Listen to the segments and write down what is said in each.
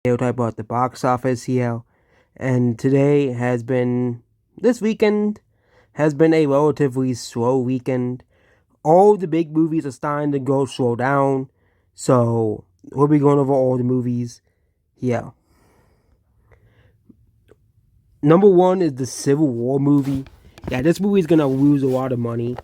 We'll talk about the box office here. And this weekend has been a relatively slow weekend. All the big movies are starting to go slow down. So we'll be going over all the movies here. Number one is the Civil War movie. Yeah, this movie is gonna lose a lot of money.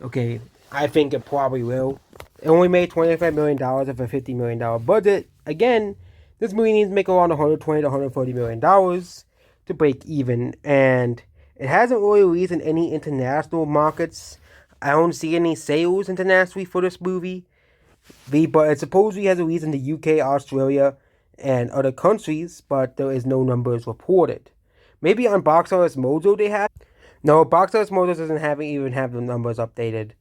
Okay, I think it probably will. It only made $25 million of a $50 million budget. Again, this movie needs to make around $120 to $140 million to break even, and it hasn't really released in any international markets. I don't see any sales internationally for this movie. But it supposedly has released in the UK, Australia, and other countries, but there is no numbers reported. Maybe on Box Office Mojo they have. No, Box Office Mojo doesn't even have the numbers updated.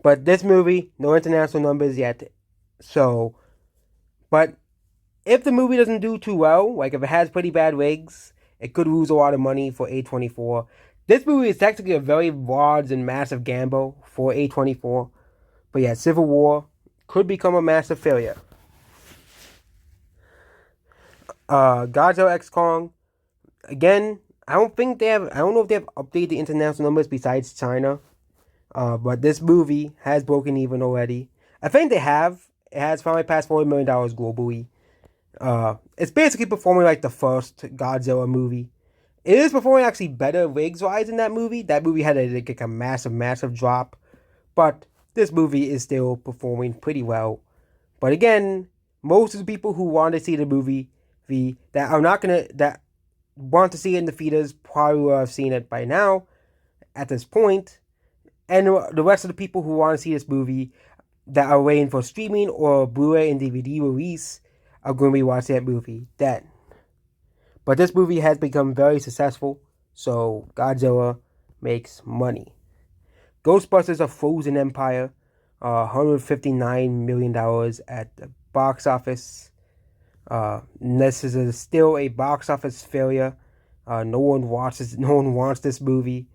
But this movie, no international numbers yet. So, but if the movie doesn't do too well, like if it has pretty bad rigs, it could lose a lot of money for A24. This movie is technically a very large and massive gamble for A24. But yeah, Civil War could become a massive failure. Godzilla X Kong, again, I don't know if they have updated the international numbers besides China. But this movie has broken even already. I think they have. It has finally passed $40 million globally. It's basically performing like the first Godzilla movie. It is performing actually better rigs-wise in that movie. That movie had a massive drop. But this movie is still performing pretty well. But again, most of the people who want to see the movie, that want to see it in the theaters probably will have seen it by now at this point. And the rest of the people who want to see this movie that are waiting for streaming or Blu-ray and DVD release are going to be watching that movie then. But this movie has become very successful, so Godzilla makes money. Ghostbusters: A Frozen Empire, $159 million at the box office. This is still a box office failure. No one wants this movie.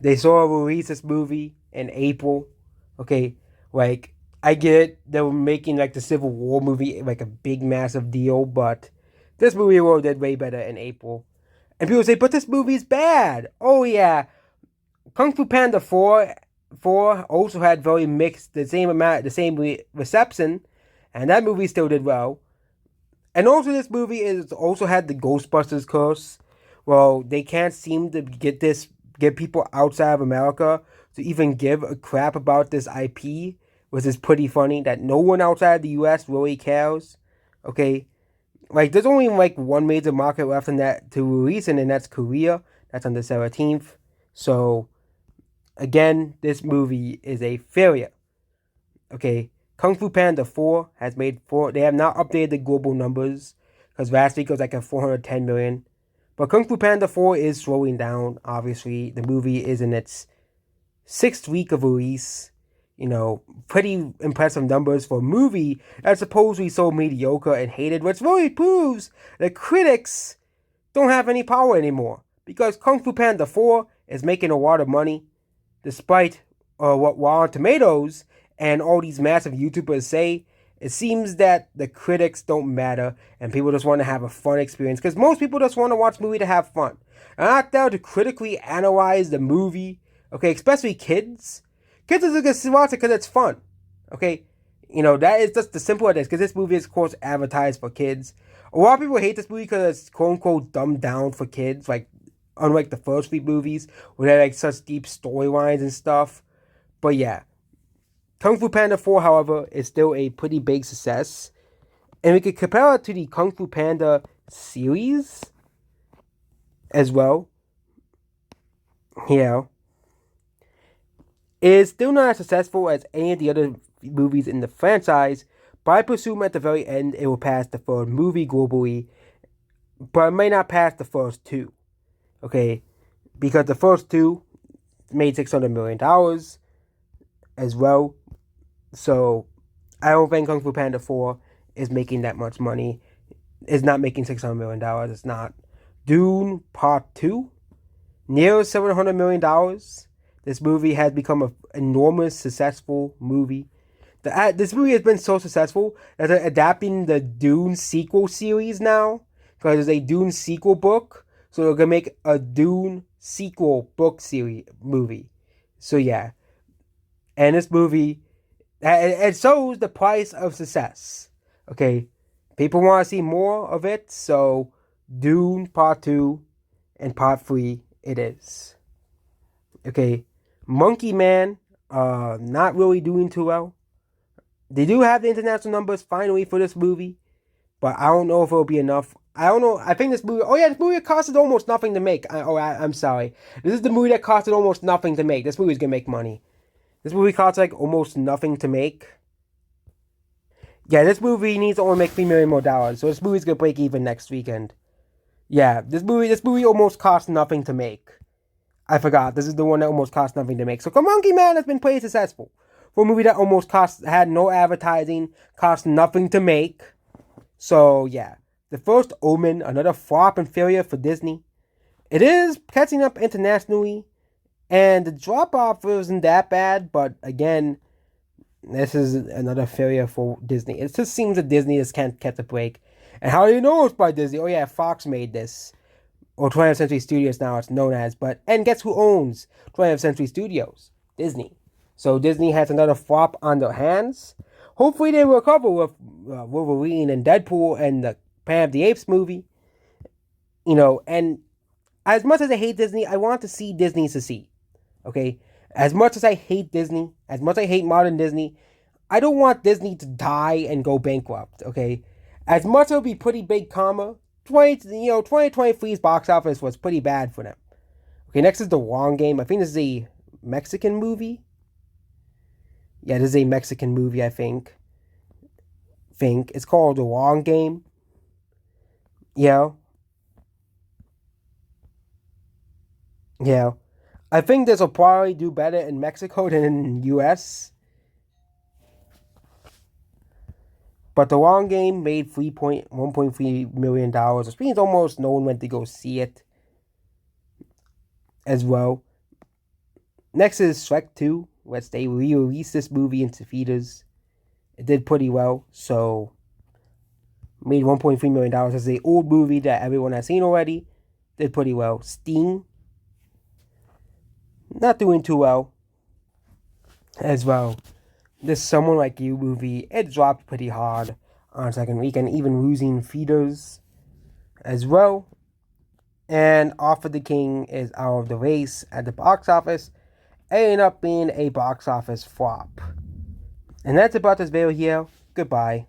They saw release this movie in April. Okay, like I get it, they were making like the Civil War movie like a big massive deal, but this movie did way better in April. And people say, but this movie's bad. Oh yeah, Kung Fu Panda 4 also had very mixed the same reception, and that movie still did well. And also this movie is also had the Ghostbusters curse. Well, they can't seem to get people outside of America to even give a crap about this IP, which is pretty funny that no one outside the US really cares. Okay, like there's only like one major market left in that to release in, and that's Korea. That's on the 17th. So again, this movie is a failure. Okay, Kung Fu Panda 4 has made four. They have not updated the global numbers because last week it was like a 410 million. But Kung Fu Panda 4 is slowing down, obviously. The movie is in its 6th week of release. Pretty impressive numbers for a movie that's supposedly so mediocre and hated, which really proves that critics don't have any power anymore. Because Kung Fu Panda 4 is making a lot of money, despite what Rotten Tomatoes and all these massive YouTubers say. It seems that the critics don't matter and people just want to have a fun experience because most people just want to watch a movie to have fun. They're not there to critically analyze the movie, okay, especially kids. Kids are going to watch it because it's fun, okay? That is just the simple it is because this movie is, of course, advertised for kids. A lot of people hate this movie because it's quote-unquote dumbed down for kids, like unlike the first three movies where they had like such deep storylines and stuff. But yeah. Kung Fu Panda 4, however, is still a pretty big success. And we could compare it to the Kung Fu Panda series as well. It is still not as successful as any of the other movies in the franchise, but I presume at the very end it will pass the third movie globally, but it may not pass the first two. Okay, because the first two made $600 million as well. So, I don't think Kung Fu Panda 4 is making that much money. It's not making $600 million. It's not. Dune Part 2, near $700 million. This movie has become an enormous, successful movie. This movie has been so successful that they're adapting the Dune sequel series now because there's a Dune sequel book, so they're gonna make a Dune sequel book series movie. So yeah, and this movie it shows the price of success. Okay, people want to see more of it, so Dune Part 2 and Part 3 it is. Okay, Monkey Man, not really doing too well. They do have the international numbers finally for this movie, but I don't know if it'll be enough. I don't know. I think this movie. Oh yeah, this movie costed almost nothing to make. I'm sorry. This is the movie that costed almost nothing to make. This movie's gonna make money. This movie costs like almost nothing to make. Yeah, this movie needs to only make $3 million more. So this movie's gonna break even next weekend. Yeah, this movie almost cost nothing to make. I forgot. This is the one that almost cost nothing to make. So Monkey Man has been pretty successful. For a movie that almost had no advertising, cost nothing to make. So yeah. The First Omen, another flop and failure for Disney. It is catching up internationally, and the drop off wasn't that bad, but again, this is another failure for Disney. It just seems that Disney just can't catch a break. And how do you know it's by Disney? Oh yeah, Fox made this. Or 20th Century Studios now it's known as. And guess who owns 20th Century Studios? Disney. So Disney has another flop on their hands. Hopefully they recover with Wolverine and Deadpool and the Planet of the Apes movie. And as much as I hate Disney, I want to see Disney succeed. Okay? As much as I hate Disney, as much as I hate modern Disney, I don't want Disney to die and go bankrupt. Okay? As much as it would be pretty big karma, 2023's box office was pretty bad for them. Okay, next is The Long Game. I think this is a Mexican movie. Yeah, this is a Mexican movie, I think. It's called The Long Game. Yeah. Yeah. I think this will probably do better in Mexico than in US. But The Long Game made $1.3 million, which means almost no one went to go see it as well. Next is Shrek 2, which they re-released this movie into theaters. It did pretty well, so made $1.3 million. It's an old movie that everyone has seen already. Did pretty well. Sting, not doing too well as well. This Someone Like You movie, it dropped pretty hard on second weekend, even losing theaters as well. And Offer the King is out of the race at the box office. It ended up being a box office flop. And that's about this video here. Goodbye.